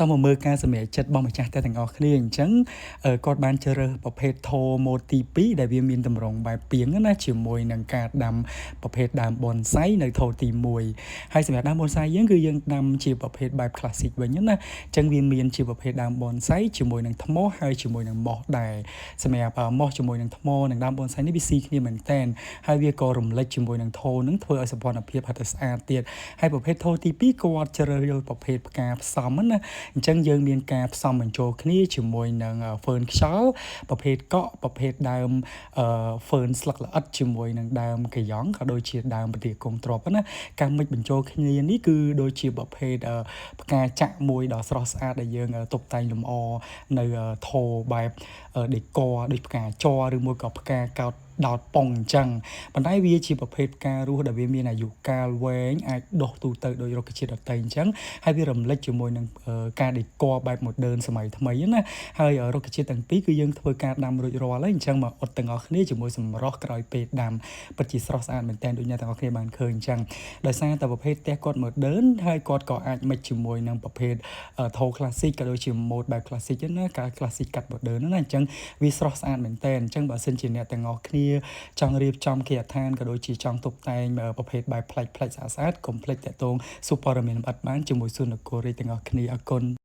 តមកមើលការសម្រេចចិត្តរបស់ម្ចាស់ផ្ទះទាំងអស់គ្នាអញ្ចឹងគាត់បានជ្រើសរើសប្រភេទថូម៉ូតទី2ដែលវាមានតម្រង់បែបពាងណាជាមួយនឹងការដាំប្រភេទដើម bonsai នៅថូទី1ហើយសម្រាប់ដើម bonsai យើងគឺយើងដាំជាប្រភេទបែប classic វិញណាអញ្ចឹងវាមានជាប្រភេទដើម bonsai ជាមួយនឹងថ្មហើយជាមួយនឹងម៉ោះដែរសម្រាប់ម៉ោះជាមួយនឹងថ្មនិងដើម bonsai នេះវាស៊ីគ្នាមែនតែនហើយវាក៏រំលេចជាមួយនឹងថូនឹងធ្វើឲ្យសម្ព័ន្ធភាពហិតស្អាតទៀតហើយប្រភេទថូទី2គាត់ជ្រើសរើសប្រភេទផ្កាផ្សំណាអញ្ចឹងយើងមានការផ្សំបញ្ចូលគ្នាជាមួយនឹងហ្វឺនខ្យល់ប្រភេទកក់ប្រភេទដើមហ្វឺនស្លឹកល្អិតជាមួយនឹងដើមកយ៉ងក៏ដូចជាដើមពទាកុងទ្របណាការមិចបញ្ចូលគ្នានេះគឺដូចជាប្រភេទផ្កាចាក់មួយដ៏ស្រស់ស្អាតដែលយើងតុបតែងលម្អនៅថូបែបដេកដូចផ្កាចរឬមួយក៏ផ្កាកោតដោតប៉ុងអញ្ចឹងប៉ុន្តែវាជាប្រភេទផ្ការស់ដែលវាមានអាយុកាលវែងអាចដុះទូទៅដោយរុក្ខជាតិដទៃអញ្ចឹងហើយវារំលេចជាមួយនឹងការដេកបែប modern សម័យថ្មីណាហើយរុក្ខជាតិទាំងពីរគឺយើងធ្វើការដាំរួចរាល់ហើយអញ្ចឹងមកអត់ទាំងអស់គ្នាជាមួយសម្រស់ក្រោយពេលដាំពិតជាស្រស់ស្អាតមែនទែនដូចអ្នកទាំងអស់គ្នាបានឃើញអញ្ចឹងដោយសារតែប្រភេទផ្ទះគាត់ modern ហើយគាត់ក៏អាចមិចជាមួយនឹងប្រភេទថូ classic ក៏ដូចជា mode បែប classic ណាការ classic កាត់ modern ណាអញ្ចឹងវាស្រស់ស្អាតមែនទែនអញ្ចឹងបើសិនជាអ្នកទាំងអស់គ្នាចង់រៀបចំគេដ្ឋានក៏ដូចជាចង់តុបតែងប្រភេទបែបប្លែកៗស្អាតៗកុំភ្លេចតាក់ទងសុព័ត៌មានលម្អិតបានជាមួយសួននគររាជទាំងអស់គ្នាអរគុណ